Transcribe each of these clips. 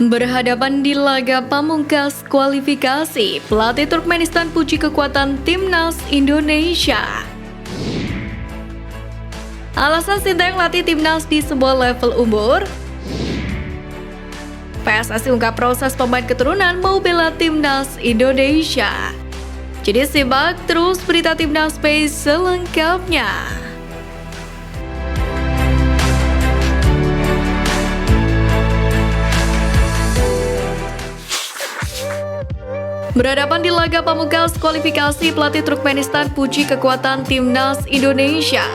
Berhadapan di laga pamungkas kualifikasi, pelatih Turkmenistan puji kekuatan timnas Indonesia. Alasan Sintayong latih timnas di sebuah level umur. PSSI ungkap proses pemain keturunan mau bela timnas Indonesia. Jadi simak terus berita Timnas Space selengkapnya. Berhadapan di laga pamungkas kualifikasi, pelatih Turkmenistan puji kekuatan timnas Indonesia.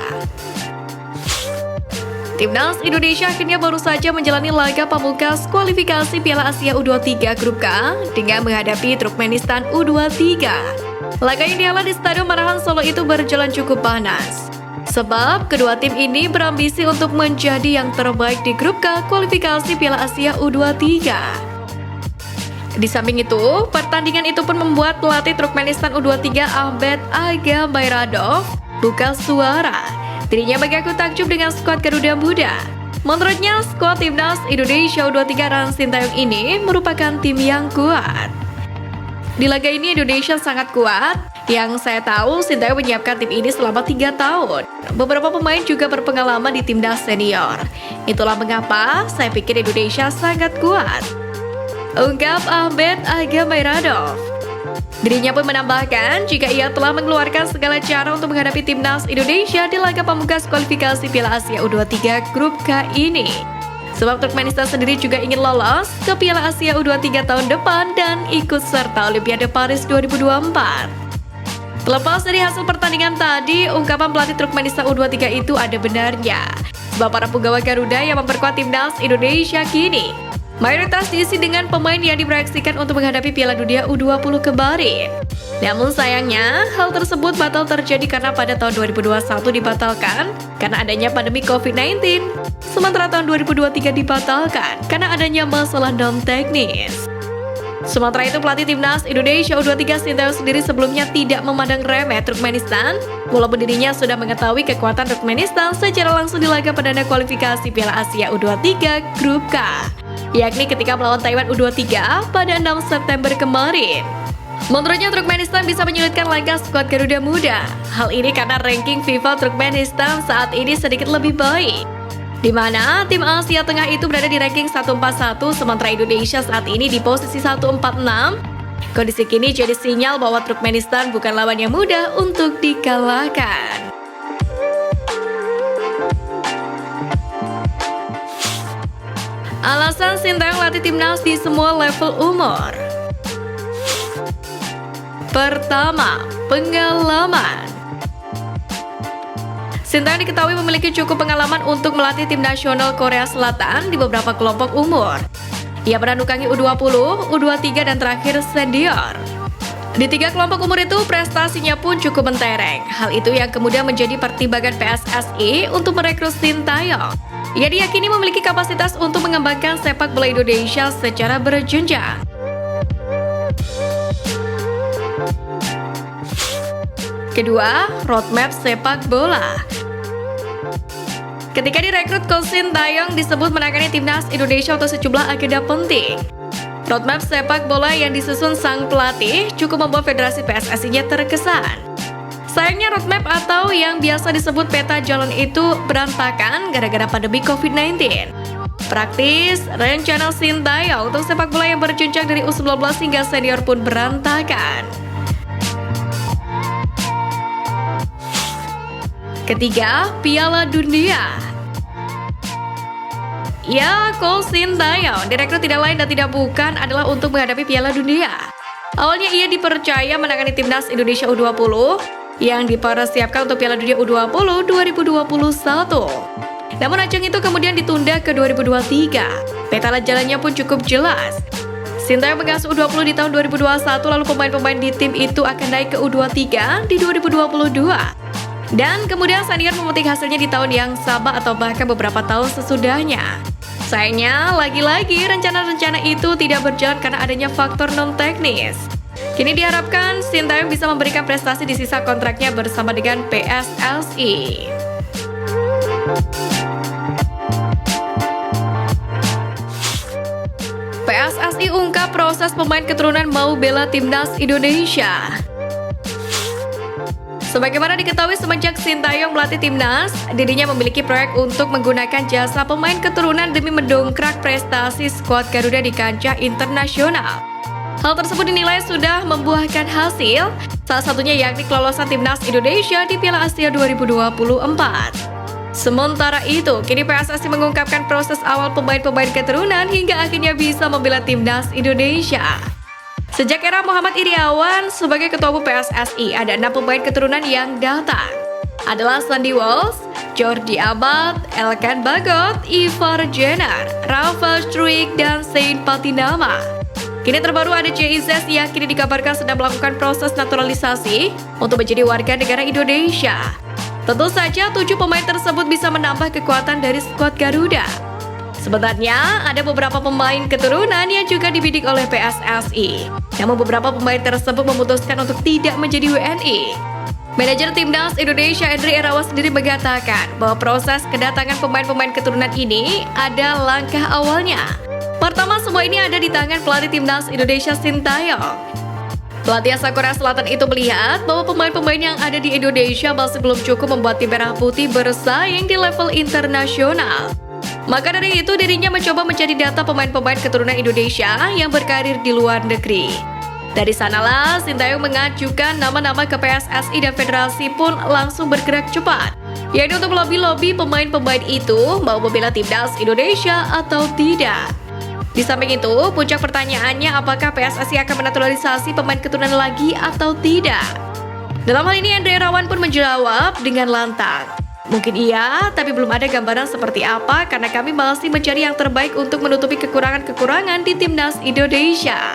Timnas Indonesia akhirnya baru saja menjalani laga pamungkas kualifikasi Piala Asia U23 Grup K dengan menghadapi Turkmenistan U23. Laga yang dihelat di Stadion Manahan Solo itu berjalan cukup panas, sebab kedua tim ini berambisi untuk menjadi yang terbaik di Grup K kualifikasi Piala Asia U23. Di samping itu, pertandingan itu pun membuat pelatih Turkmenistan U23 Ahmet Aga Bayradov buka suara. Dirinya mengaku takjub dengan skuad Garuda Muda. Menurutnya, skuad timnas Indonesia U23 dan Sintayong ini merupakan tim yang kuat. Di laga ini Indonesia sangat kuat. Yang saya tahu, Sintayong menyiapkan tim ini selama 3 tahun. Beberapa pemain juga berpengalaman di timnas senior. Itulah mengapa saya pikir Indonesia sangat kuat, ungkap Ahmet Aga Bayradov. Dirinya pun menambahkan jika ia telah mengeluarkan segala cara untuk menghadapi timnas Indonesia di laga pamungkas kualifikasi Piala Asia U23 Grup K ini. Sebab Turkmenistan sendiri juga ingin lolos ke Piala Asia U23 tahun depan dan ikut serta Olimpiade Paris 2024. Terlepas dari hasil pertandingan tadi, ungkapan pelatih Turkmenistan U23 itu ada benarnya. Sebab para pegawai Garuda yang memperkuat timnas Indonesia kini mayoritas diisi dengan pemain yang diproyeksikan untuk menghadapi Piala Dunia U20 kemarin. Namun sayangnya, hal tersebut batal terjadi karena pada tahun 2021 dibatalkan karena adanya pandemi COVID-19. Sementara tahun 2023 dibatalkan karena adanya masalah non-teknis. Sementara itu, pelatih timnas Indonesia U23 Sintayong sendiri sebelumnya tidak memandang remeh Turkmenistan, walaupun dirinya sudah mengetahui kekuatan Turkmenistan secara langsung di laga perdana kualifikasi Piala Asia U23 Grup K, yakni ketika melawan Taiwan U23 pada 6 September kemarin. Menurutnya, Turkmenistan bisa menyulitkan langkah skuad Garuda Muda. Hal ini karena ranking FIFA Turkmenistan saat ini sedikit lebih baik, di mana tim Asia Tengah itu berada di ranking 141, sementara Indonesia saat ini di posisi 146. Kondisi kini jadi sinyal bahwa Turkmenistan bukan lawan yang mudah untuk dikalahkan. Alasan Sintayong latih timnas di semua level umur. Pertama, pengalaman. Sintayong diketahui memiliki cukup pengalaman untuk melatih tim nasional Korea Selatan di beberapa kelompok umur. Ia pernah nukangi U20, U23, dan terakhir senior. Di 3 kelompok umur itu, prestasinya pun cukup mentereng. Hal itu yang kemudian menjadi pertimbangan PSSI untuk merekrut Sintayong. Ia diyakini memiliki kapasitas untuk mengembangkan sepak bola Indonesia secara berjenjang. Kedua, roadmap sepak bola. Ketika direkrut, Coach Sintayong disebut menangani timnas Indonesia untuk sejumlah agenda penting. Roadmap sepak bola yang disusun sang pelatih cukup membuat federasi PSSI-nya terkesan. Sayangnya roadmap atau yang biasa disebut peta jalan itu berantakan gara-gara pandemi COVID-19. Praktis, rencana Sintayong untuk sepak bola yang berjenjang dari U19 hingga senior pun berantakan. Ketiga, Piala Dunia. Ya, Coach Sintayong direkrut tidak lain dan tidak bukan adalah untuk menghadapi Piala Dunia. Awalnya ia dipercaya menangani timnas Indonesia U20 yang dipersiapkan untuk Piala Dunia U20 2021. Namun ajang itu kemudian ditunda ke 2023. Peta jalannya pun cukup jelas. Sintayong mengasuh U20 di tahun 2021, lalu pemain-pemain di tim itu akan naik ke U23 di 2022. Dan kemudian senior memetik hasilnya di tahun yang sama atau bahkan beberapa tahun sesudahnya. Sayangnya, lagi-lagi rencana-rencana itu tidak berjalan karena adanya faktor non-teknis. Kini diharapkan Sintayong bisa memberikan prestasi di sisa kontraknya bersama dengan PSSI. proses pemain keturunan mau bela timnas Indonesia. Sebagaimana diketahui semenjak Sintayong melatih timnas, dirinya memiliki proyek untuk menggunakan jasa pemain keturunan demi mendongkrak prestasi skuad Garuda di kancah internasional. Hal tersebut dinilai sudah membuahkan hasil, salah satunya yakni kelolosan timnas Indonesia di Piala Asia 2024. Sementara itu, kini PSSI mengungkapkan proses awal pemain-pemain keturunan hingga akhirnya bisa membela timnas Indonesia. Sejak era Muhammad Iriawan sebagai Ketua Umum PSSI, ada 6 pemain keturunan yang datang. Adalah Sandy Walsh, Jordi Amat, Elkan Bagot, Ivar Jenner, Rafa Struijk, dan Saint Patinama. Kini terbaru ada JIZ yang kini dikabarkan sedang melakukan proses naturalisasi untuk menjadi warga negara Indonesia. Tentu saja 7 pemain tersebut bisa menambah kekuatan dari skuad Garuda. Sebenarnya, ada beberapa pemain keturunan yang juga dibidik oleh PSSI. Namun beberapa pemain tersebut memutuskan untuk tidak menjadi WNI. Manajer Timnas Indonesia Endri Irawan sendiri mengatakan bahwa proses kedatangan pemain-pemain keturunan ini ada langkah awalnya. Pertama, semua ini ada di tangan pelatih Timnas Indonesia Sintayong. Pelatih asal Korea Selatan itu melihat bahwa pemain-pemain yang ada di Indonesia masih belum cukup membuat tim merah putih bersaing di level internasional. Maka dari itu dirinya mencoba mencari data pemain-pemain keturunan Indonesia yang berkarir di luar negeri. Dari sanalah Sintayong mengajukan nama-nama ke PSSI dan Federasi pun langsung bergerak cepat, yaitu untuk melobi-lobi pemain-pemain itu mau membela timnas Indonesia atau tidak. Di samping itu, puncak pertanyaannya apakah PSSI akan menaturalisasi pemain keturunan lagi atau tidak. Dalam hal ini Endri Irawan pun menjawab dengan lantang. Mungkin iya, tapi belum ada gambaran seperti apa karena kami masih mencari yang terbaik untuk menutupi kekurangan-kekurangan di timnas Indonesia.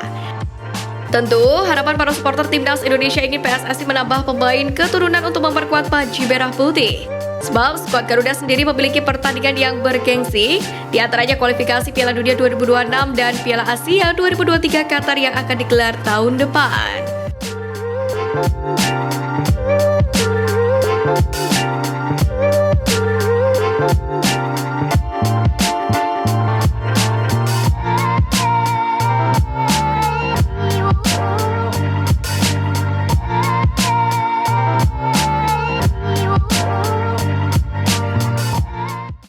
Tentu, harapan para supporter timnas Indonesia ingin PSSI menambah pemain keturunan untuk memperkuat Panji Merah Putih. Sebab skuad Garuda sendiri memiliki pertandingan yang bergengsi, di antaranya kualifikasi Piala Dunia 2026 dan Piala Asia 2023 Qatar yang akan digelar tahun depan.